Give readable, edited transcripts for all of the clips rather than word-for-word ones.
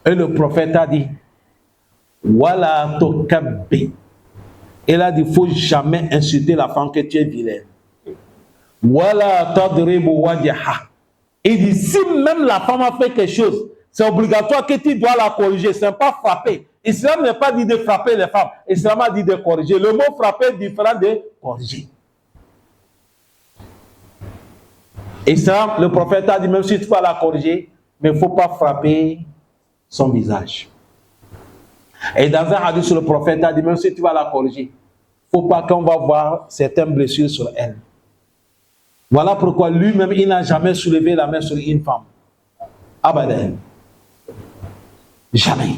Et le prophète a dit, Wala tokabbi. Il a dit, il ne faut jamais insulter la femme que tu es vilaine. Wala tadribu wajha. Il dit, si même la femme a fait quelque chose, c'est obligatoire que tu dois la corriger. Ce n'est pas frapper. L'islam n'est pas dit de frapper les femmes. L'islam a dit de corriger. Le mot frapper est différent de corriger. Islam, le prophète a dit, même si tu vas la corriger, mais il ne faut pas frapper son visage. Et dans un hadith, le prophète a dit, même si tu vas la corriger, il ne faut pas qu'on va voir certaines blessures sur elle. Voilà pourquoi lui-même, il n'a jamais soulevé la main sur une femme. Abadan. Jamais.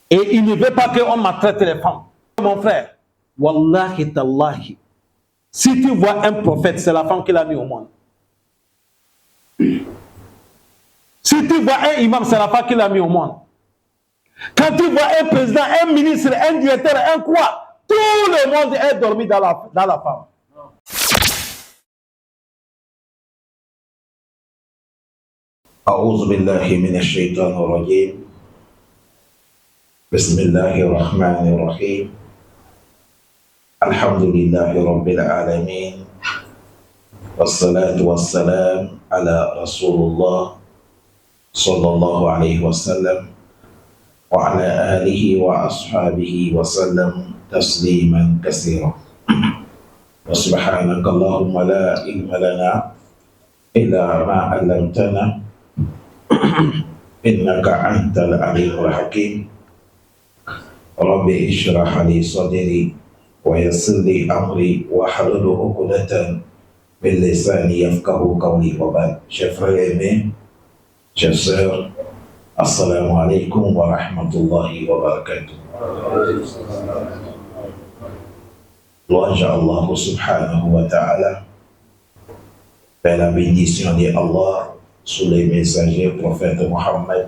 Et il ne veut pas qu'on maltraite les femmes. Mon frère, wallahi tallahi, si tu vois un prophète, c'est la femme qu'il a mis au monde. Si tu vois un imam, c'est la femme qu'il a mis au monde. Quand tu vois un président, un ministre, un directeur, un quoi, tout le monde est dormi dans la femme. أعوذ بالله من الشيطان الرجيم بسم الله الرحمن الرحيم الحمد لله رب العالمين والصلاة والسلام على رسول الله صلى الله عليه وسلم وعلى آله وأصحابه وسلم تسليما كثيرا وسبحانك اللهم لا علم لنا إلا ما علمتنا إنك أنت العليم الحكيم رب اشرح لي صدري ويسر لي أمري واحلل عقدة من لساني يفقهوا قولي وبعد. Chers frères aimés, chers sœurs, assalamu alaikum wa rahmatullahi wa barakatuh. Louange à Allah subhanahu wa ta'ala, par la bénédiction de Allah sous les messagers prophètes Mohammed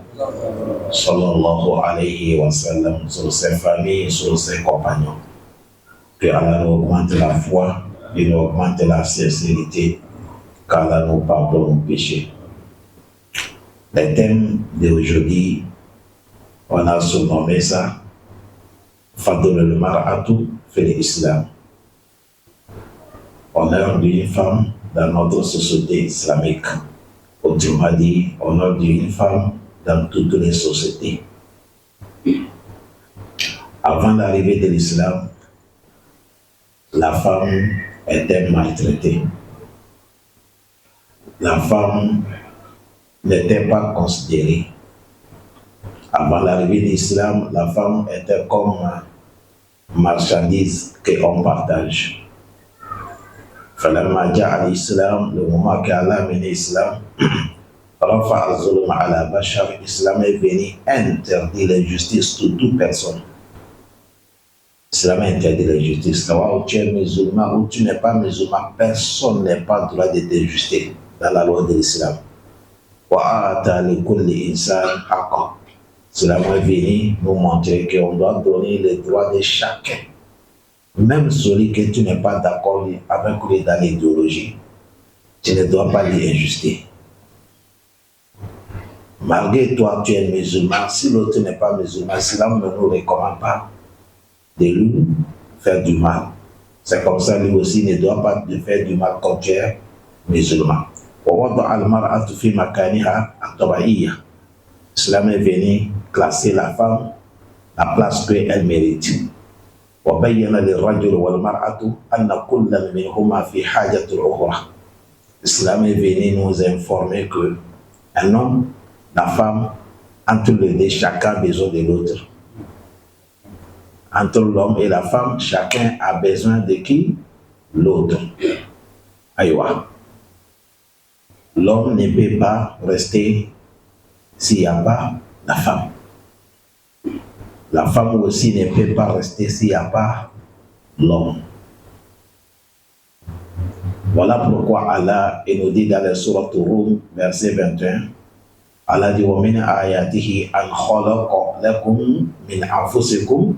sallallahu alayhi wa sallam, sur ses familles, sur ses compagnons. Que Allah nous augmente la foi et nous augmente la sincérité, qu'Allah nous pardonne nos péchés. Le thème d'aujourd'hui, on a surnommé ça Fadl al-Mar'atu fil Islam. Honneur d'une femme dans notre société islamique. Autrement dit, honneur d'une femme dans toutes les sociétés. Avant l'arrivée de l'islam, la femme était maltraitée. La femme n'était pas considérée. Avant l'arrivée de l'islam, la femme était comme marchandise qu'on partage. فلما جاء الإسلام, le moment qu'Allah a mené l'islam, رفع الظلم على بشر, l'islam est venu interdire l'injustice de toute personne. L'islam interdit l'injustice. Ou tu es musulman ou tu n'es pas musulman, personne n'a pas le droit de t'injuster dans la loi de l'islam. وآتى لكل إنسان حقه. L'islam est venu nous montrer qu'on doit donner les droits de chacun. Même celui que tu n'es pas d'accord avec lui dans l'idéologie, tu ne dois pas lui injuster. Malgré toi, tu es musulman, si l'autre n'est pas musulman, l'islam ne nous recommande pas de lui faire du mal. C'est comme ça, lui aussi ne doit pas te faire du mal quand tu es musulman. L'islam est venu classer la femme la place qu'elle mérite. وبين للرجل والمرأة أن كل منهما في حاجة الأخرى. L'islam est venu nous informer que un homme, la femme, entre les deux, chacun a besoin de l'autre. Entre l'homme et la femme, chacun a besoin de qui? L'autre. Aïwa. L'homme ne peut pas rester s'il n'y a pas la femme. La femme aussi ne peut pas rester s'il n'y a pas l'homme. Voilà pourquoi Allah nous dit dans la sourate Rum, verset 21, Allah dit وَمِنْ آيَاتِهِ أَنْ خَلَقَ لَكُمْ مِنْ أَنفُسِكُمْ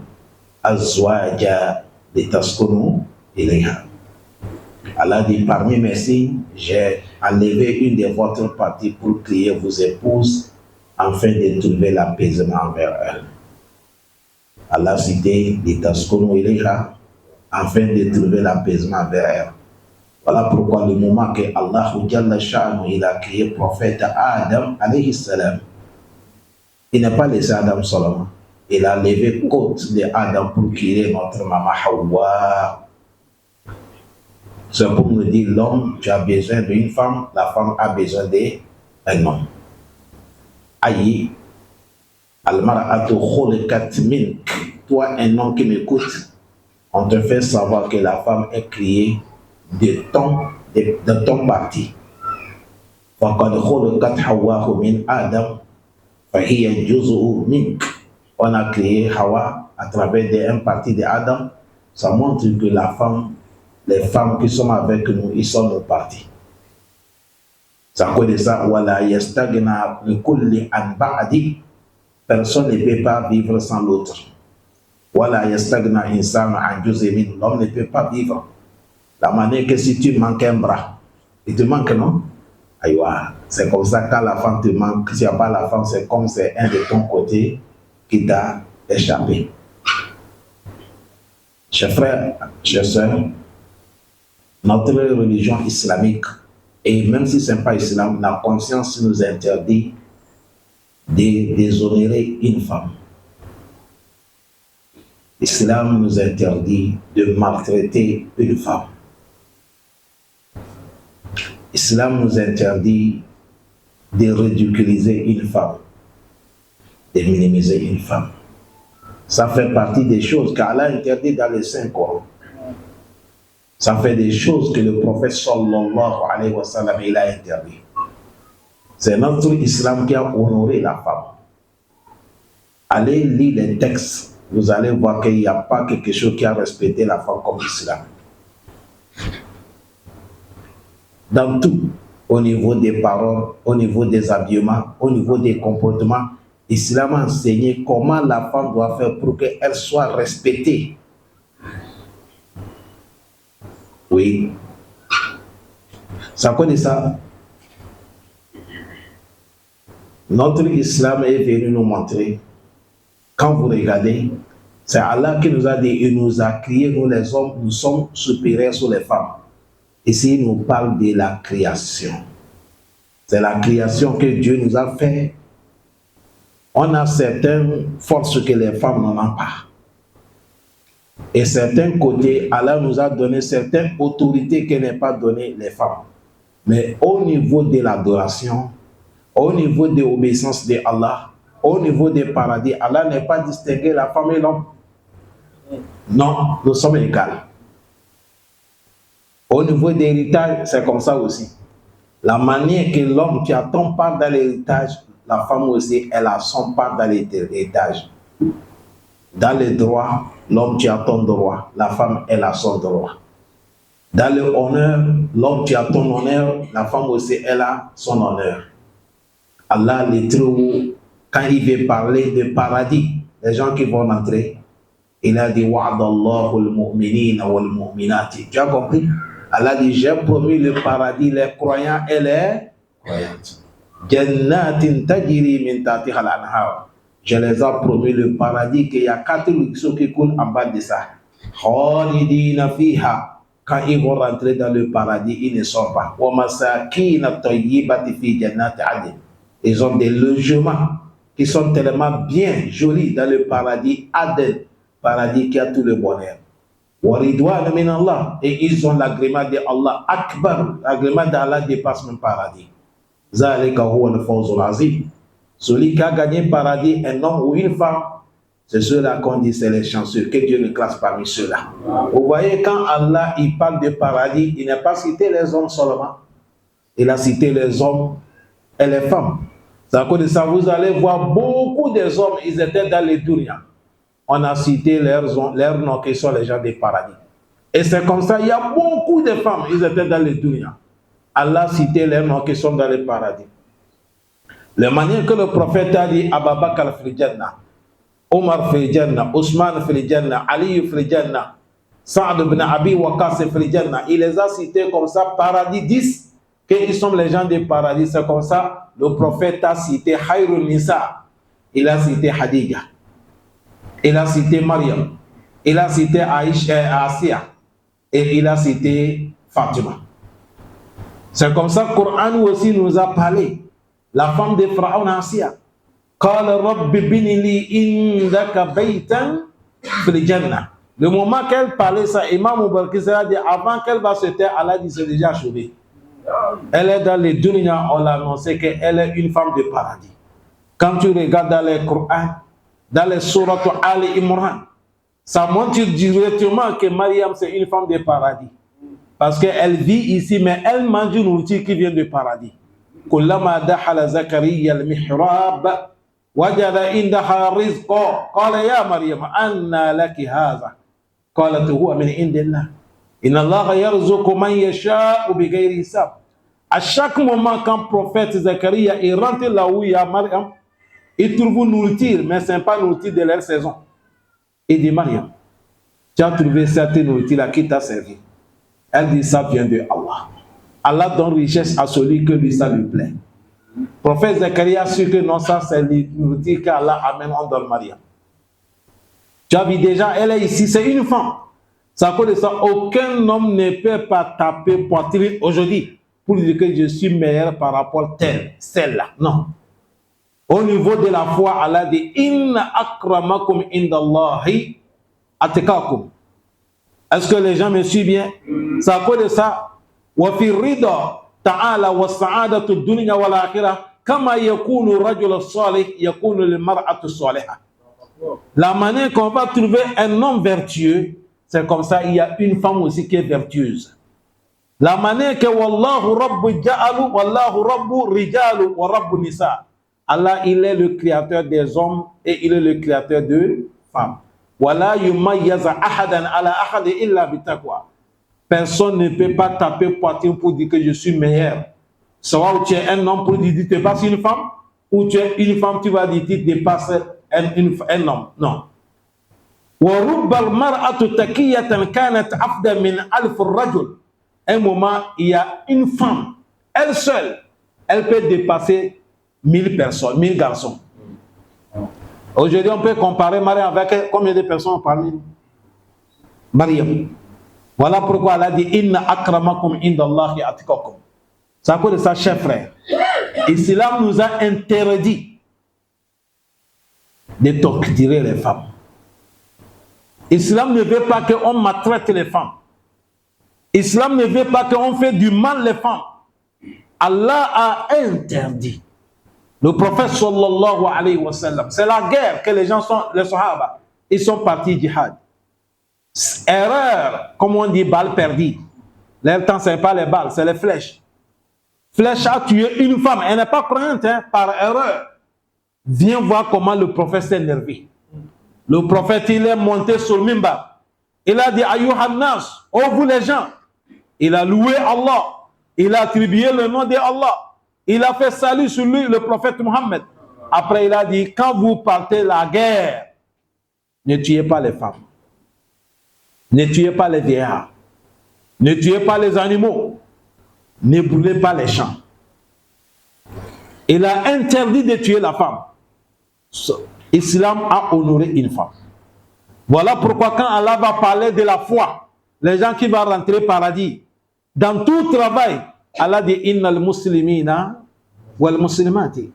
أَزْوَاجًا لِتَسْكُنُوا إِلَيْهَا. Allah dit, parmi mes signes, j'ai enlevé une de votre partie pour créer vos épouses afin de trouver l'apaisement envers elle. Allah cité litaskunu ilayha, afin de trouver l'apaisement envers elle. Voilà pourquoi le moment que Allah Jalla Sha'nu, il a créé le prophète Adam alayhi salam, il n'a pas laissé Adam seulement. Il a levé côte de Adam pour créer notre maman Hawa. C'est pour nous dire, l'homme, tu as besoin d'une femme, la femme a besoin d'un homme. Aïe, al-mar'atu khuliqat mink. Toi, un homme qui m'écoute, on te fait savoir que la femme est créée de ton parti. فَقَدْ خُلِقَتْ حَوَّاءُ مِنْ آدَمَ فَهِيَ جُزْءٌ مِنْكَ. On a créé Hawa à travers un parti de Adam. Ça montre que les femmes qui sont avec nous, ils sont nos partis. Ça cause de ça, wala yastagna likulli an ba'di. Personne ne peut pas vivre sans l'autre. Wala yastagna insanu an juz'in min. L'homme ne peut pas vivre. La manière que si tu manques un bras, il te manque, non? Aïwa, c'est comme ça quand la femme te manque. S'il n'y a pas la femme, c'est comme c'est un de ton côté qui t'a échappé. Chers frères, chers sœurs, notre religion islamique, et même si ce n'est pas islam, la conscience nous interdit de déshonorer une femme. L'islam nous interdit de maltraiter une femme. L'islam nous interdit de ridiculiser une femme, de minimiser une femme. Ça fait partie des choses qu'Allah interdit dans les Saint Coran. Ça fait des choses que le prophète sallallahu alayhi wa sallam il a interdit. C'est notre islam qui a honoré la femme. Allez lire les textes, vous allez voir qu'il n'y a pas quelque chose qui a respecté la femme comme l'islam. Dans tout, au niveau des paroles, au niveau des habillements, au niveau des comportements, l'islam a enseigné comment la femme doit faire pour qu'elle soit respectée. Oui. Ça connaît ça. Notre islam est venu nous montrer. Quand vous regardez, c'est Allah qui nous a dit, il nous a créé, nous les hommes, nous sommes supérieurs sur les femmes. Ici, il nous parle de la création. C'est la création que Dieu nous a fait. On a certaines forces que les femmes n'en ont pas. Et certains côtés, Allah nous a donné certaines autorités que n'est pas données les femmes. Mais au niveau de l'adoration, au niveau de l'obéissance de Allah, au niveau des paradis, Allah n'est pas distingué la femme et l'homme. Non, nous sommes égaux. Au niveau de l'héritage, c'est comme ça aussi. La manière que l'homme qui a son part dans l'héritage, la femme aussi, elle a son part dans l'héritage. Dans les droits, l'homme qui a ton droit, la femme, elle a son droit. Dans le honneur, l'homme qui a ton honneur, la femme aussi, elle a son honneur. Allah, les trous, quand il veut parler de paradis, les gens qui vont entrer, il a dit wa'adallahu al-mu'minina wal-mu'minati. Tu as compris? Allah dit, j'ai promis le paradis, les croyants et les croyantes. Jannatin tajri min tahtiha al-anhar. Je les ai promis le paradis, qu'il y a 4 ruisseaux qui coulent en bas de ça. Khalidina fiha. Quand ils vont rentrer dans le paradis, ils ne sortent pas. Wa masakina tayyibati fi jannati adn. Ils ont des logements qui sont tellement bien jolis dans le paradis Aden, paradis qui a tout le bonheur. Waridwan min Allah, et ils ont l'agrément de Allah Akbar, l'agrément d'Allah dépasse même paradis. Zalika huwa al-fawzul azim. Celui qui a gagné paradis, un homme ou une femme, c'est ceux-là qu'on dit c'est les chanceux, que Dieu le classe parmi ceux-là. Vous voyez, quand Allah il parle de paradis, il n'a pas cité les hommes seulement, il a cité les hommes et les femmes. C'est à cause de ça, vous allez voir beaucoup des hommes, ils étaient dans les dunya. On a cité leurs noms qui sont les gens des paradis. Et c'est comme ça, il y a beaucoup de femmes, ils étaient dans les dunya. Allah a cité leurs noms qui sont dans les paradis. La manière que le prophète a dit Abu Bakr fil Jannah, Omar fil Jannah, Ousmane fil Jannah, Ali fil Jannah, Saad ibn Abi Waqqas fil Jannah, il les a cités comme ça, paradis 10. qu'ils sont les gens du paradis. C'est comme ça, le prophète a cité Khairun Nisa, il a cité Hadija, il a cité Mariam, il a cité Asia, et il a cité Fatima. C'est comme ça que le Coran aussi nous a parlé. La femme de Pharaon Asia. Qala Rabbi bini li indaka baytan fil jannah. Le moment qu'elle parlait ça, Imam Moubarkis a dit avant qu'elle va se taire, Allah dit c'est déjà achevé. Elle est dans les dunya, on l'a annoncé qu'elle est une femme de paradis. Quand tu regardes dans les Coran, dans les sourates Ali Imran, ça montre directement que Mariam c'est une femme de paradis. Parce qu'elle vit ici, mais elle mange une nourriture qui vient du paradis. كلما دخل زكريا المحراب وجد عندها رزقا قال يا مريم أنى لك هذا قالت هو من عند الله إن الله يرزق من يشاء بغير حساب. À chaque moment quand prophète Zacharia est rentré là où il y a Mariam, il trouve une nourriture, mais ce n'est pas une nourriture de leur saison. Il dit Mariam, tu as trouvé cette nourriture là qui t'a servi. Elle dit ça vient de Allah. Allah donne richesse à celui que lui ça lui plaît. Le prophète Zacharia a su que non, ça c'est la nourriture qu'Allah amène en donne Mariam. Tu as vu déjà, elle est ici, c'est une femme. Ça cause de ça, aucun homme ne peut pas taper poitrine aujourd'hui pour dire que je suis meilleur par rapport à celle-là. Non. Au niveau de la foi, Allah dit Inna akramakum indallahi atqakum. Est-ce que les gens me suivent bien? Ça cause de ça. وفي الرضا تعالى والسعادة الدنيا والآخرة كما يكون الرجل الصالح يكون للمرأة الصالحة. La manière qu'on va trouver un homme vertueux, c'est comme ça, il y a une femme aussi qui est vertueuse. La manière que Wallahu Rabbu Ja'alu, Wallahu Rabbu Rijalu, wa Rabbu Nisa. Allah, il est le créateur des hommes et il est le créateur de femmes. Wala yumayyaza ahadan ala ahad illa bitaqwa. Personne ne peut pas taper poitrine pour dire que je suis meilleur. Soit tu es un homme pour dire que tu dépasses une femme, ou tu es une femme, tu vas dire que tu dépasses un homme. Non. Un moment, il y a une femme, elle seule, elle peut dépasser 1000 personnes, 1000 garçons. Aujourd'hui, on peut comparer Mariam avec combien de personnes parmi nous? Mariam. Voilà pourquoi Allah dit Inna akramakum indallahi atqakum. Ça cause de ça, chers frères. L'islam nous a interdit de torturer les femmes. L'islam ne veut pas qu'on maltraite les femmes. L'islam ne veut pas qu'on fait du mal les femmes. Allah a interdit. Le prophète sallallahu alayhi wa sallam, c'est la guerre que les gens sont, les sahaba, ils sont partis djihad. Erreur, comme on dit, balle perdue. Leur temps, ce n'est pas les balles, c'est les flèches. Flèche a tué une femme, elle n'est pas croyante, hein, par erreur. Viens voir comment le prophète s'est énervé. Le prophète, il est monté sur le mimbar. Il a dit, Ayyuhannas, oh vous les gens. Il a loué Allah. Il a attribué le nom de Allah. Il a fait salut sur lui, le prophète Mohammed. Après, il a dit, quand vous partez la guerre, ne tuez pas les femmes. Ne tuez pas les vieillards. Ne tuez pas les animaux. Ne brûlez pas les champs. Il a interdit de tuer la femme. L'islam a honoré une femme. Voilà pourquoi quand Allah va parler de la foi, les gens qui vont rentrer au paradis, dans tout travail, Allah dit Innal muslimina wal muslimati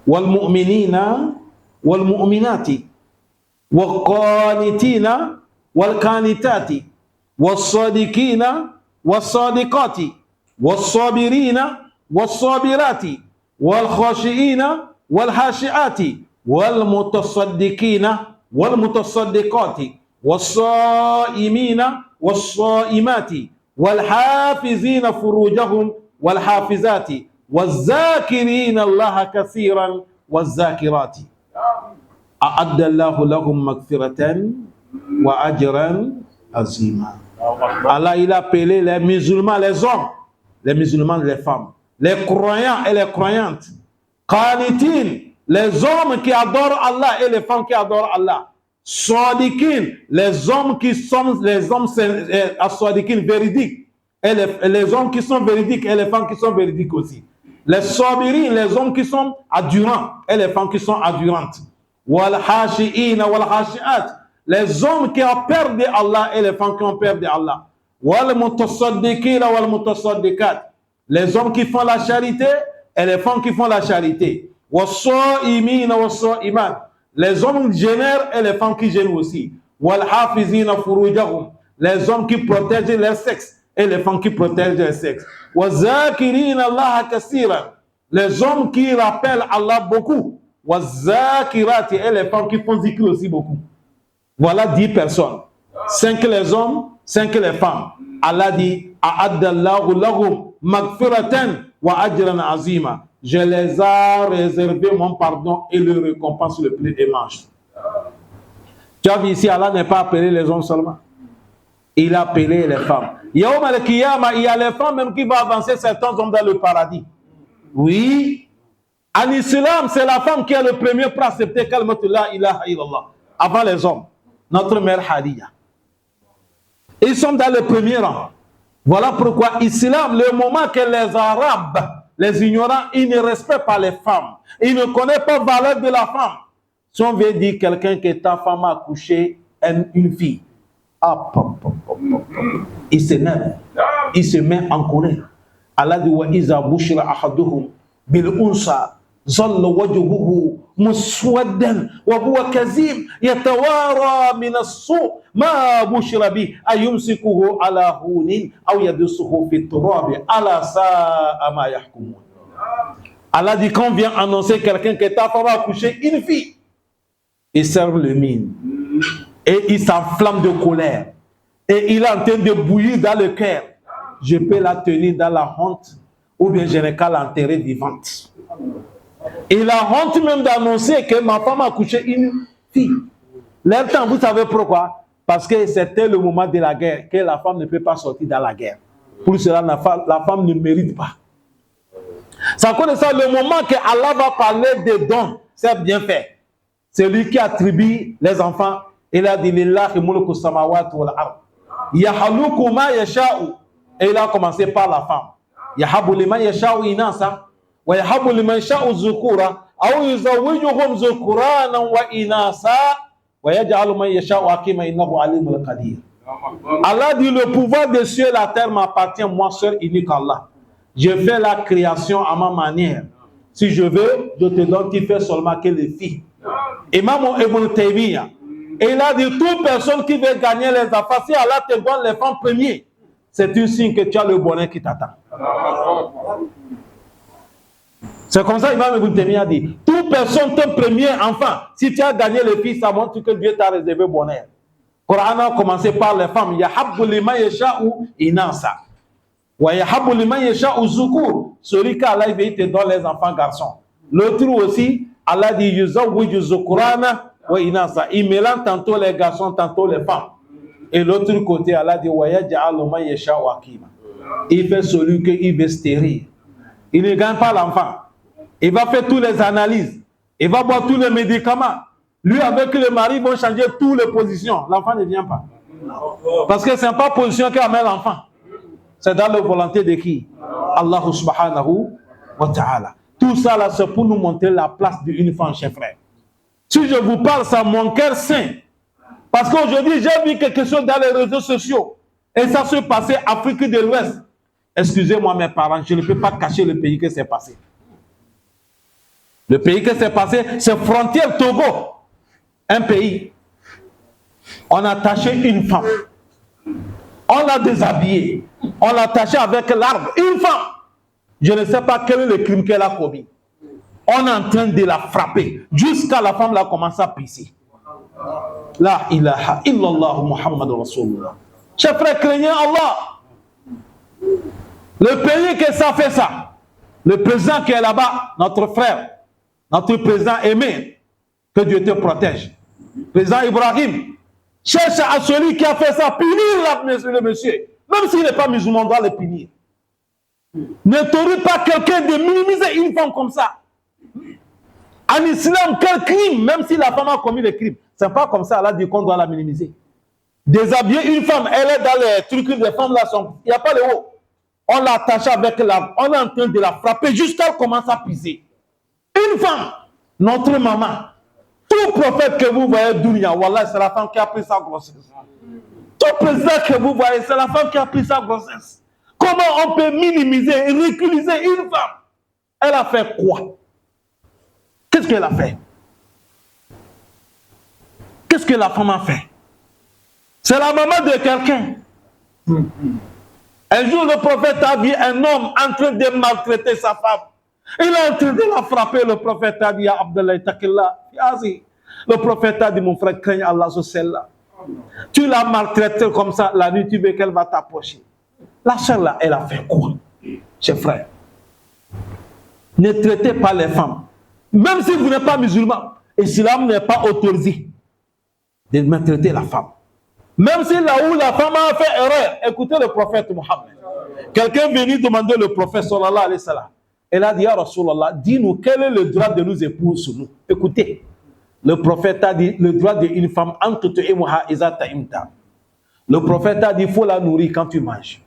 wal mu'minina wal mu'minati wal qanitina والقانتات والصادقين والصادقات والصابرين والصابرات والخاشعين والخاشعات والمتصدقين والمتصدقات والصائمين والصائمات والحافظين فروجهم والحافظات والذاكرين الله كثيرا والذاكرات أعد الله لهم مغفرة wa ajran azima. Allah il a appelé les musulmans, les hommes, les musulmans, les femmes, les croyants et les croyantes, qanitin, les hommes qui adorent Allah et les femmes qui adorent Allah, sadiqin, les hommes qui sont les hommes sadiqin véridiques et les hommes qui sont véridiques et les femmes qui sont véridiques aussi. Les sabirin, les hommes qui sont endurants et les femmes qui sont endurantes. Wal hashi'ina wal hashi'at, les hommes qui ont peur de Allah et les femmes qui ont peur de Allah. Wal mutasaddiqina wal mutasaddiqat, les hommes qui font la charité et les femmes qui font la charité. Was-sa'imina was-sa'imat, les hommes génèrent et les femmes qui gênent aussi. Wal hafizina furujahum, les hommes qui protègent leur sexe et les femmes qui protègent leur sexe. Waz-zakirina Allah kaseeran, les hommes qui rappellent Allah beaucoup. Waz-zakirati, et les femmes qui font zikr aussi beaucoup. Voilà 10 personnes. 5 les hommes, 5 les femmes. Allah dit A'addallahu lahum magfiratan wa ajran azima. Je les ai réservé mon pardon et le récompense le plus immense. Tu as vu ici, Allah n'est pas appelé les hommes seulement. Il a appelé les femmes. Yawm al-Qiyamah, il y a les femmes même qui vont avancer certains hommes dans le paradis. Oui. En islam, c'est la femme qui est le premier pour accepter kalmatu la ilaha illallah. Avant les hommes. Notre mère Khadija. Ils sont dans le premier rang. Voilà pourquoi l'islam, le moment que les Arabes, les ignorants, ils ne respectent pas les femmes. Ils ne connaissent pas la valeur de la femme. Si on veut dire quelqu'un que ta femme a couché une fille, il s'énerve, il se met en colère. Allah dit wa iza bushira ahaduhum bil unsa zalla wajhuhu muswaddan wa huwa kazim yatawara min as-su' ma bushira bi ayumsikuhu ala hunin aw yadsuhu fi turab ala sa'a ma yahkumun. Allah dit quand vient annoncer quelqu'un que ta femme a couché une fille, il serre le mine et il s'enflamme de colère et il est en train de bouillir dans le cœur. Je peux la tenir dans la honte ou bien je n'ai qu'à l'enterrer vivante. Et la honte même d'annoncer que ma femme a couché une fille. Leur temps, vous savez pourquoi? Parce que c'était le moment de la guerre, que la femme ne peut pas sortir dans la guerre. Pour cela, la femme ne mérite pas. C'est à cause de ça, le moment que Allah va parler des dons, c'est bien fait. C'est lui qui attribue les enfants. Il a dit Lillahi mulku samawati wal ard. Yahaluku ma yasha'u. Et il a commencé par la femme. Yahabu liman yasha'u inasa. Wa yahabu liman yasha'u zukura. Aw yuzawwijuhum zukurana wa inasa. Wa yaj'alu man yasha'u akima innahu alimul qadir. Allah dit le pouvoir des cieux et la terre m'appartient, moi seul, unique Allah. Je fais la création à ma manière. Si je veux, je te donne, tu fais seulement que les filles. Imam Ibn Taymiyyah, et il a dit toute personne qui veut gagner les affaires, si Allah te donne les femmes premiers, c'est un signe que tu as le bonheur qui t'attend. C'est comme ça Imam Ibn Taymiyyah dit toute personne, ton premier enfant, si tu as gagné les filles, ça montre que Dieu t'a réservé le bonheur. Le Coran a commencé par les femmes. Yahabbu liman yasha'u inasa. Wa yahabbu liman yasha'u zukur. Celui qui Allah il te donne les enfants garçons. L'autre aussi, Allah dit yuzawwiju zukurana wa inasa. Il mélange tantôt les garçons, tantôt les femmes. Et l'autre côté, Allah dit wa yaj'alu man yasha'u akima. Il fait celui qu'il veut stérile. Il ne gagne pas l'enfant. Il va faire toutes les analyses. Il va boire tous les médicaments. Lui, avec le mari, vont changer toutes les positions. L'enfant ne vient pas. Parce que ce n'est pas position qui amène l'enfant. C'est dans la volonté de qui? Allah subhanahu wa ta'ala. Tout ça, là, c'est pour nous montrer la place d'une femme, chers frères. Si je vous parle, ça mon cœur saint. Parce qu'aujourd'hui, j'ai vu quelque chose dans les réseaux sociaux. Et ça se passait en Afrique de l'Ouest. Excusez-moi, mes parents, je ne peux pas cacher le pays que c'est passé. Le pays que c'est passé, c'est frontière Togo. Un pays, on a attaché une femme, on l'a déshabillée, on l'a attachée avec l'arbre, une femme. Je ne sais pas quel est le crime qu'elle a commis. On est en train de la frapper jusqu'à la femme a commencé à pisser. La ilaha illallah Muhammad Rasulullah. Chers frères, craignez Allah. Le pays que ça fait ça, le président qui est là-bas, notre frère, notre président aimé, que Dieu te protège. Président Ibrahim, cherche à celui qui a fait ça, punir le monsieur. Même s'il n'est pas musulman, on doit le punir. Ne t'aurais pas quelqu'un de minimiser une femme comme ça. En islam, quel crime, même si la femme a commis le crime, c'est pas comme ça, Allah dit qu'on doit la minimiser. Déshabiller une femme, elle est dans les trucs des femmes là, il n'y a pas le haut. On l'a attachée avec l'arme. On est en train de la frapper jusqu'à qu'elle commence à pisser. Une femme, notre maman. Tout prophète que vous voyez, Dunia, Wallah, c'est la femme qui a pris sa grossesse. Tout président que vous voyez, c'est la femme qui a pris sa grossesse. Comment on peut minimiser et ridiculiser une femme? Elle a fait quoi? Qu'est-ce qu'elle a fait? Qu'est-ce que la femme a fait? C'est la maman de quelqu'un. Un jour, le prophète a vu un homme en train de maltraiter sa femme. Il est en train de la frapper. Le prophète a dit à Abdallah, Takillah, le prophète a dit, mon frère, craigne Allah sur celle-là. Tu l'as maltraitée comme ça, la nuit, tu veux qu'elle va t'approcher. La soeur là, elle a fait quoi? Chers frères, ne traitez pas les femmes. Même si vous n'êtes pas musulman, l'islam n'est pas autorisé de maltraiter la femme. Même si là où la femme a fait erreur, écoutez le prophète Mohammed. Quelqu'un venu demander le prophète sallallahu alayhi wa sallam. Elle a dit, ya Rasulallah, dis-nous quel est le droit de nous épouser sur nous. Écoutez, le prophète a dit, le droit d'une femme, le prophète a dit, il faut la nourrir quand tu manges.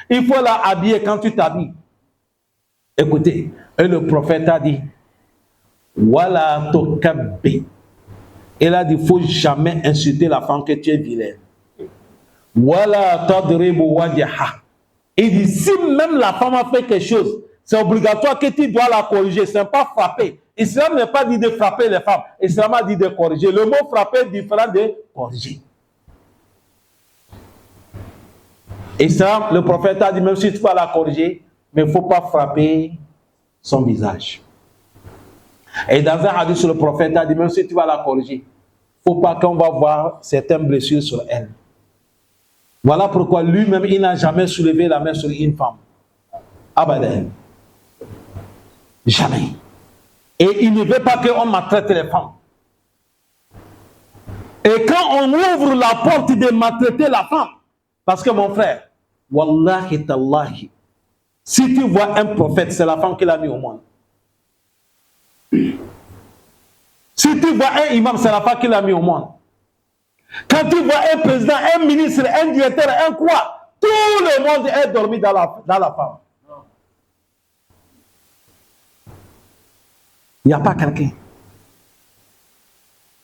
Il faut la habiller quand tu t'habilles. Écoutez, et le prophète a dit, Wala tokabbi. Il a dit, il ne faut jamais insulter la femme que tu es vilaine. Wala tadribu wajha. Il dit, si même la femme a fait quelque chose, c'est obligatoire que tu dois la corriger. Ce n'est pas frapper. L'islam n'est pas dit de frapper les femmes. L'islam a dit de corriger. Le mot frapper est différent de corriger. Islam, le prophète a dit, même si tu vas la corriger, mais il ne faut pas frapper son visage. Et dans un hadith, le prophète a dit, même si tu vas la corriger, il ne faut pas qu'on va voir certaines blessures sur elle. Voilà pourquoi lui-même, il n'a jamais soulevé la main sur une femme. Abadan. Jamais. Et il ne veut pas qu'on maltraite les femmes. Et quand on ouvre la porte de maltraiter la femme, parce que mon frère, Wallahi tallahi, si tu vois un prophète, c'est la femme qui l'a mis au monde. Si tu vois un imam, c'est la femme qui l'a mis au monde. Quand tu vois un président, un ministre, un directeur, un quoi, tout le monde est dormi dans la femme. Il n'y a pas quelqu'un.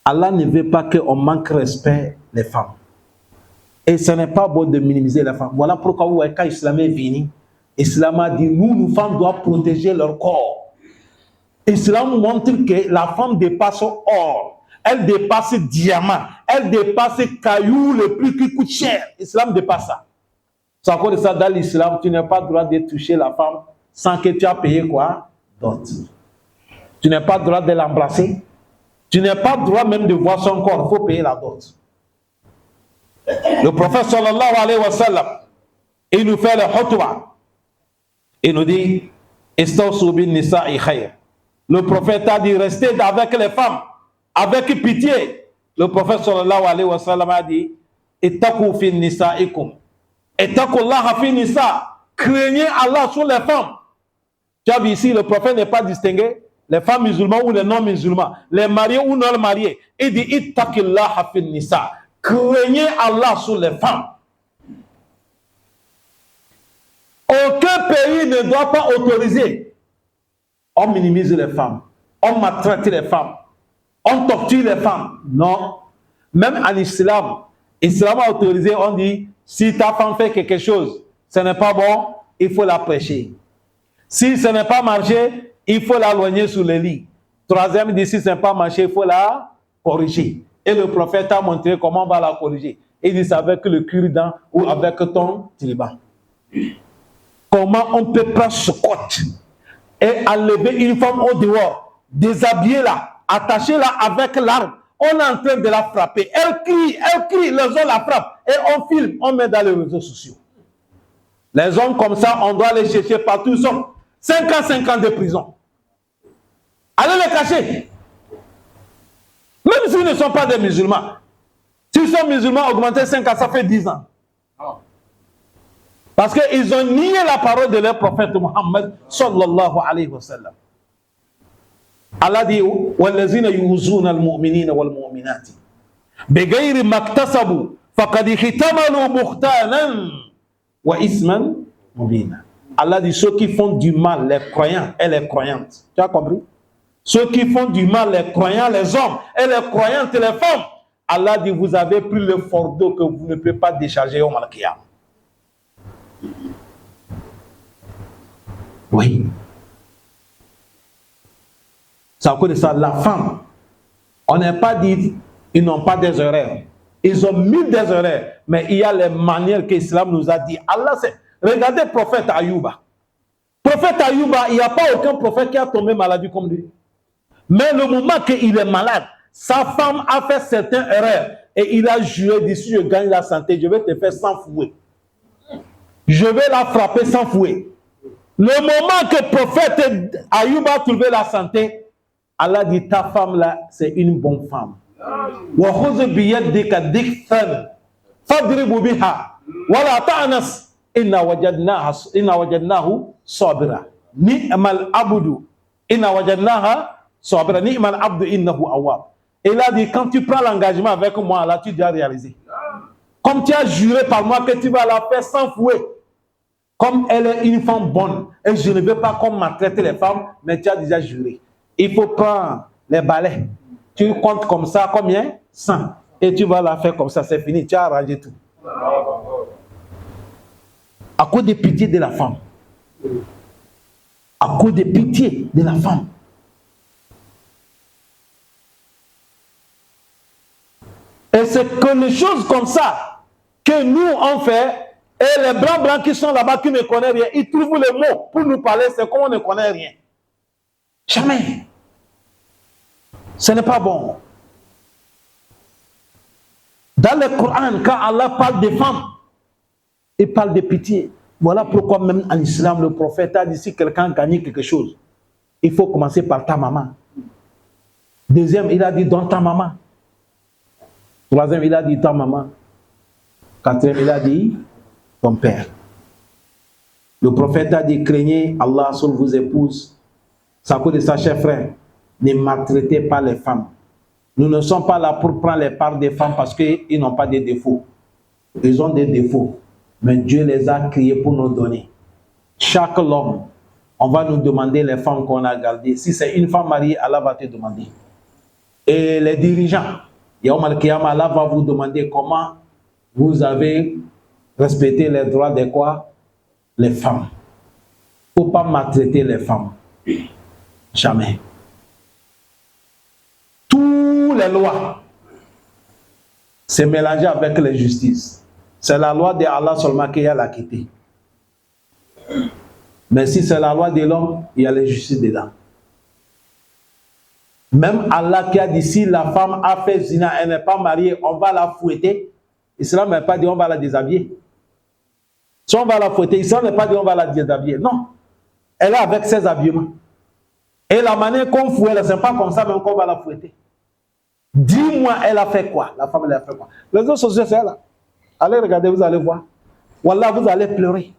Allah ne veut pas qu'on manque respect les femmes. Et ce n'est pas bon de minimiser les femmes. Voilà pourquoi quand l'islam est venu, l'islam a dit, nous femmes, doivent protéger leur corps. L'islam montre que la femme dépasse or, elle dépasse diamant, elle dépasse caillou le plus qui coûte cher. L'islam dépasse ça. C'est encore de ça, dans l'islam, tu n'as pas le droit de toucher la femme sans que tu aies payé quoi? Dot. Tu n'as pas le droit de l'embrasser. Tu n'as pas le droit même de voir son corps. Il faut payer la dot. Le prophète sallallahu alayhi wa sallam, il nous fait le khutbah. Il nous dit, Istawsu bin nisa'i khayr. Le prophète a dit, restez avec les femmes, avec pitié. Le prophète sallallahu alayhi wa sallam a dit, Ittaqu fi nisa'ikum. Ittaqu Allah fi nisa. Craignez Allah sur les femmes. Tu as vu ici, le prophète n'est pas distingué. Les femmes musulmanes ou les non-musulmans, les mariés ou non mariés. Il dit, Ittaqillah fi nisa. Craignez Allah sur les femmes. Aucun pays ne doit pas autoriser. On minimise les femmes. On maltraite les femmes. On torture les femmes. Non. Même en islam, l'islam a autorisé, on dit, si ta femme fait quelque chose, ce n'est pas bon, il faut la prêcher. Si ce n'est pas marché, il faut la loigner sur le lit. Troisième dit, si ce n'est pas marché, il faut la corriger. Et le prophète a montré comment on va la corriger. Il dit, c'est avec le cure-dent ou avec ton turban. Comment on peut prendre ce côte et enlever une femme au dehors, déshabiller-la, attacher-la avec l'arme. On est en train de la frapper. Elle crie, les gens la frappent. Et on filme, on met dans les réseaux sociaux. Les hommes comme ça, on doit les chercher partout. Ils sont 5 ans de prison. Allez les cacher. Même s'ils ne sont pas des musulmans. S'ils sont musulmans, augmenter 5 ans, ça fait 10 ans. Parce qu'ils ont nié la parole de leur prophète Muhammad sallallahu alayhi wa sallam. Allah dit, وَالَّذِينَ يُؤْذُونَ الْمُؤْمِنِينَ وَالْمُؤْمِنَاتِ بِغَيْرِ مَا اكْتَسَبُوا فَقَدِ احْتَمَلُوا بُهْتَانًا wa isman mubina. Allah dit ceux qui font du mal, les croyants et les croyantes. Tu as compris? Ceux qui font du mal, les croyants, les hommes et les croyantes et les femmes. Allah dit vous avez pris le fardeau que vous ne pouvez pas décharger au Malakiyam. Oui. C'est à cause de ça, la femme, on n'a pas dit ils n'ont pas des erreurs. Ils ont mis des erreurs, mais il y a les manières que l'islam nous a dit. Allah, c'est... Regardez le prophète Ayouba. Prophète Ayouba, il n'y a pas aucun prophète qui a tombé maladie comme lui. Mais le moment qu'il est malade, sa femme a fait certaines erreurs et il a juré d'ici je gagne la santé, je vais te faire sans fouet. Je vais la frapper sans fouet. Le moment que le prophète Ayouba a trouvé la santé, Allah dit ta femme là, c'est une bonne femme. وَخُذْ بِيَدِّكَ دِكْثًا فَاضْرِبْ بِهَا وَلَا تَعْنَسْ إِنَّا وَجَدْنَاهُ صَابِرًا نِعْمَ الْعَبْدُ إِنَّا وَجَدْنَاهَا صَابِرًا نِعْمَ الْعَبْدُ إِنَّهُ أَوَّابٌ. Et là dit quand tu prends l'engagement avec moi là tu dois réaliser. Comme tu as juré par moi que tu vas la faire sans fouet. Comme elle est une femme bonne et je ne veux pas qu'on maltraite les femmes, mais tu as déjà juré. Il faut prendre les balais. Tu comptes comme ça, combien? 100. Et tu vas la faire comme ça, c'est fini. Tu as arrangé tout. À cause de pitié de la femme. À cause de pitié de la femme. Et c'est que les choses comme ça que nous on fait, et les blancs qui sont là-bas qui ne connaissent rien, ils trouvent les mots pour nous parler, c'est comme on ne connaît rien. Jamais. Ce n'est pas bon. Dans le Coran, quand Allah parle des femmes, il parle de pitié. Voilà pourquoi même en islam, le prophète a dit si quelqu'un gagne quelque chose, il faut commencer par ta maman. Deuxième, il a dit donne ta maman. Troisième, il a dit ta maman. Quatrième, il a dit ton père. Le prophète a dit craignez Allah sur vos épouses. Ça cause de ça, chers frères. Ne maltraitez pas les femmes. Nous ne sommes pas là pour prendre les parts des femmes parce qu'ils n'ont pas de défauts. Ils ont des défauts. Mais Dieu les a créés pour nous donner. Chaque homme, on va nous demander les femmes qu'on a gardées. Si c'est une femme mariée, Allah va te demander. Et les dirigeants, Allah va vous demander comment vous avez respecté les droits de quoi? Les femmes. Il ne faut pas maltraiter les femmes. Jamais. Toutes les lois, c'est mélangé avec la justice. C'est la loi de Allah seulement qui a la quitté. Mais si c'est la loi de l'homme, il y a la justice dedans. Même Allah qui a dit si la femme a fait zina, elle n'est pas mariée, on va la fouetter. Islam n'a pas dit on va la déshabiller. Si on va la fouetter, Islam n'a pas dit on va la déshabiller. Non. Elle est avec ses habillements. Et la manière qu'on fouette, ce n'est pas comme ça même qu'on va la fouetter. Dis-moi, elle a fait quoi? La femme, elle a fait quoi? Les autres sociaux, c'est là. Allez regarder, vous allez voir. Wallah, vous allez pleurer.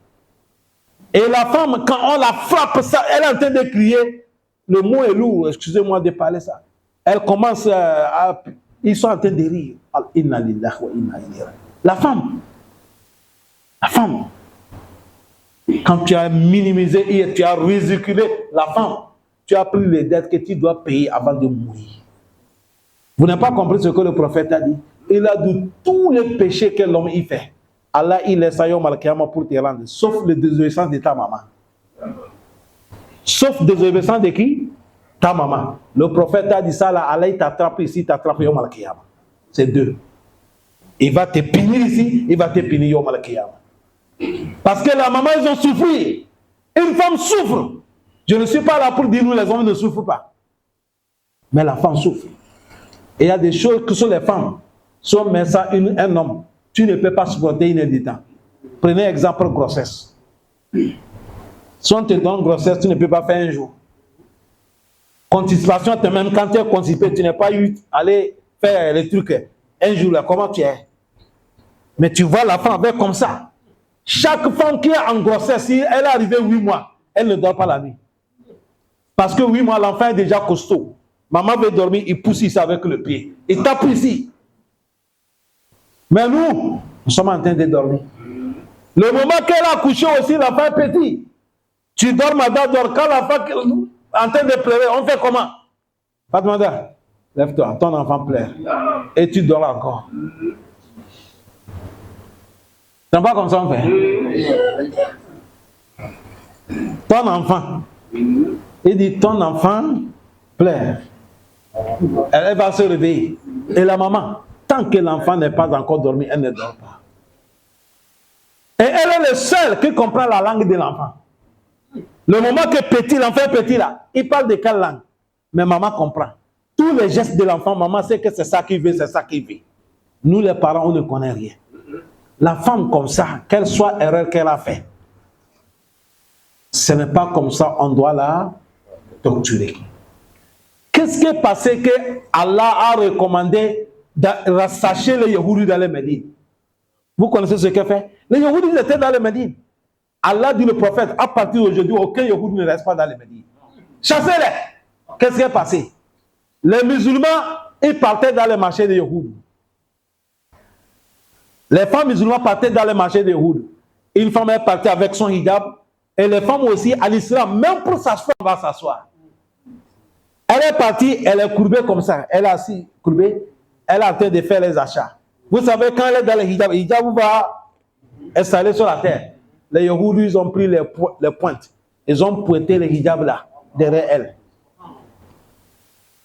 Et la femme, quand on la frappe, ça, elle est en train de crier. Le mot est lourd, excusez-moi de parler ça. Elle commence à... Ils sont en train de rire. Inna lillahi wa inna ilayhi raji'un. La femme. La femme. Quand tu as minimisé et tu as ridiculé la femme, tu as pris les dettes que tu dois payer avant de mourir. Vous n'avez pas compris ce que le prophète a dit. Il a dit tous les péchés que l'homme y fait. Allah, il laisse à Yom Al-Qiyamah pour te rendre, sauf le désobéissance de ta maman. Sauf désobéissance de qui? Ta maman. Le prophète a dit ça, là, Allah, il t'attrape ici, il t'attrape Yom Al-Qiyamah. C'est deux. Il va te punir ici, il va te punir Yom Al-Qiyamah. Parce que la maman, ils ont souffert. Une femme souffre. Je ne suis pas là pour dire nous, les hommes ne souffrent pas. Mais la femme souffre. Et il y a des choses que sont les femmes. Si on met ça un homme, tu ne peux pas supporter inéditement. Prenez exemple grossesse. Si on te donne grossesse, tu ne peux pas faire un jour. Constipation, même quand tu es constipé, tu n'as pas eu à aller faire les trucs. Un jour là, comment tu es? Mais tu vois la femme avec comme ça. Chaque femme qui est en grossesse, si elle est arrivée 8 mois, elle ne dort pas la nuit. Parce que 8 mois, l'enfant est déjà costaud. Maman veut dormir, il pousse ici avec le pied. Il tape ici. Mais nous sommes en train de dormir. Le moment qu'elle a accouché aussi, l'enfant est petit. Tu dors, madame, dors. Quand l'enfant est en train de pleurer, on fait comment? Fatmata, lève-toi, ton enfant pleure. Et tu dors encore. C'est pas comme ça on fait. Ton enfant, il dit ton enfant pleure. Elle va se réveiller. Et la maman, tant que l'enfant n'est pas encore dormi, elle ne dort pas. Et elle est le seul qui comprend la langue de l'enfant. Le moment que petit, l'enfant est petit là, il parle de quelle langue? Mais maman comprend. Tous les gestes de l'enfant, maman sait que c'est ça qu'il veut, c'est ça qu'il veut. Nous les parents, on ne connaît rien. La femme comme ça, quelle soit erreur qu'elle a fait, ce n'est pas comme ça, on doit la torturer. Qu'est-ce qui est passé que Allah a recommandé de rassasier les Yahoudis dans les Médines? Vous connaissez ce qu'il fait? Les Yahoudis étaient dans les Médines. Allah dit le prophète, à partir d'aujourd'hui, aucun Yahoudi ne reste pas dans les Médines. Chassez-les! Qu'est-ce qui est passé? Les musulmans, ils partaient dans les marchés des Yahoudis. Les femmes musulmanes partaient dans les marchés des Yahoudis. Une femme est partie avec son hijab. Et les femmes aussi, à l'islam, même pour s'asseoir, on va s'asseoir. Elle est partie, elle est courbée comme ça. Elle est assise, courbée. Elle est en train de faire les achats. Vous savez, quand elle est dans le hijab va installer sur la terre. Les Yahoudis, ils ont pris les pointes. Ils ont pointé le hijab là, derrière elle.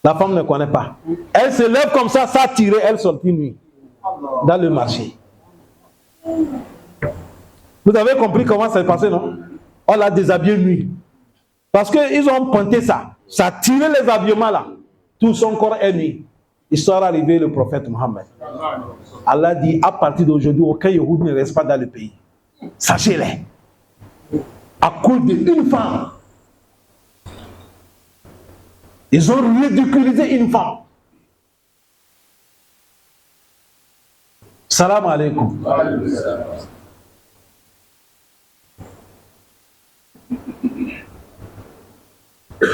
La femme ne connaît pas. Elle se lève comme ça tirée, elle sortit nuit. Dans le marché. Vous avez compris comment ça s'est passé, non? On l'a déshabillé nuit. Parce qu'ils ont pointé ça. Ça a tiré les habillements là. Tout son corps est nuit. Il sort arrivé le prophète Mohammed. Allah dit, à partir d'aujourd'hui, aucun Yahoudi ne reste pas dans le pays. Sachez-les. À cause d'une femme. Ils ont ridiculisé une femme. Salam alaikum.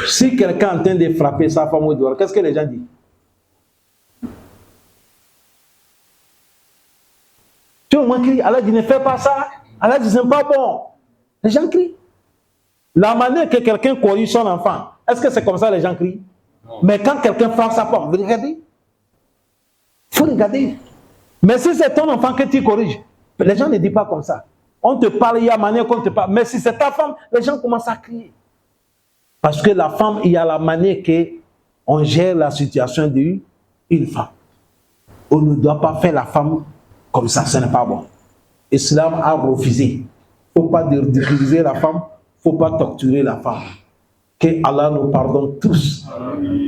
Si quelqu'un est en train de frapper sa femme au dehors, qu'est-ce que les gens disent? Tu vois, crie, Allah dit ne fais pas ça. Allah dit c'est pas bon. Les gens crient. La manière que quelqu'un corrige son enfant, est-ce que c'est comme ça les gens crient? Non. Mais quand quelqu'un frappe sa femme, vous regardez? Il faut regarder. Mais si c'est ton enfant que tu corriges, les gens ne disent pas comme ça. On te parle, il y a manière qu'on te parle. Mais si c'est ta femme, les gens commencent à crier. Parce que la femme, il y a la manière qu'on gère la situation d'une femme. On ne doit pas faire la femme comme ça, ce n'est pas bon. L'islam a refusé. Il ne faut pas ridiculiser la femme, il ne faut pas torturer la femme. Que Allah nous pardonne tous.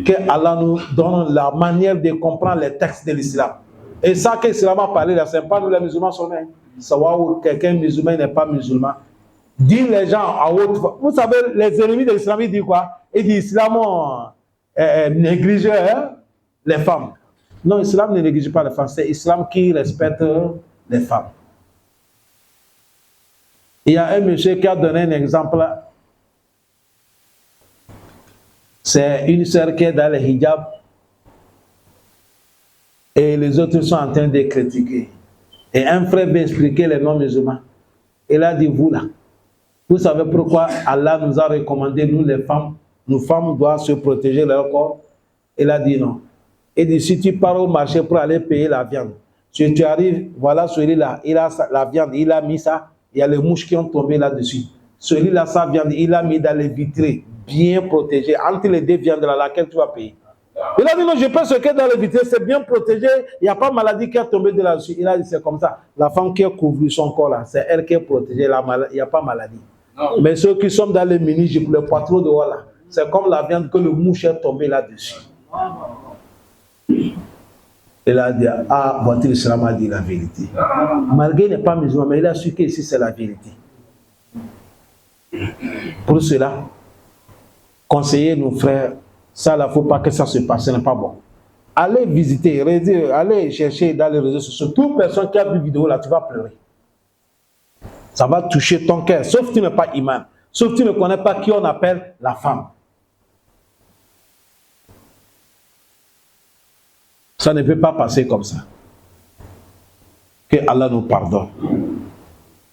Que Allah nous donne la manière de comprendre les textes de l'islam. Et ça que l'islam a parlé là, ce n'est pas nous les musulmans sont nés. Savoir où quelqu'un musulman n'est pas musulman. Dit les gens à haute voix. Vous savez, les ennemis de l'islam, ils disent quoi? Ils disent l'islam néglige les femmes. Non, l'islam ne néglige pas les femmes. C'est l'islam qui respecte les femmes. Il y a un monsieur qui a donné un exemple. C'est une sœur qui est dans le hijab. Et les autres sont en train de critiquer. Et un frère veut expliquer les non-musulmans. Il a dit, vous là, vous savez pourquoi Allah nous a recommandé, nous les femmes doivent se protéger leur corps? Il a dit non. Il dit, si tu pars au marché pour aller payer la viande, si tu arrives, voilà celui-là, il a la viande, il a mis ça, il y a les mouches qui ont tombé là-dessus. Celui-là, sa viande, il a mis dans les vitrées, bien protégé, entre les deux viandes là, laquelle tu vas payer. Il a dit non, je pense que dans les vitrées, c'est bien protégé, il n'y a pas de maladie qui est tombée de là-dessus. Il a dit c'est comme ça. La femme qui a couvert son corps là, c'est elle qui est protégée, il n'y a pas de maladie. Non. Mais ceux qui sont dans les mini-jupes, le poitrons de là, c'est comme la viande que le mouche est tombé là-dessus. Il a dit, ah, votre islam a dit la vérité. Malgré qu'il n'est pas musulman, mais il a su que ici c'est la vérité. Pour cela, conseillez nos frères, ça, il ne faut pas que ça se passe, ce n'est pas bon. Allez visiter, allez chercher dans les réseaux sociaux. Toute personne qui a vu la vidéo là, tu vas pleurer. Ça va toucher ton cœur, sauf que tu n'es pas imam, sauf que tu ne connais pas qui on appelle la femme. Ça ne peut pas passer comme ça. Que Allah nous pardonne.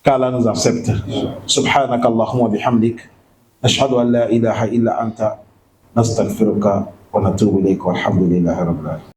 qu'Allah nous accepte. Subhanaka Allahumma bihamdik. Ashhadu an la ilaha illa anta. Nastaghfiruka wa natubu ilayk. Walhamdulillahi rabbil alamin.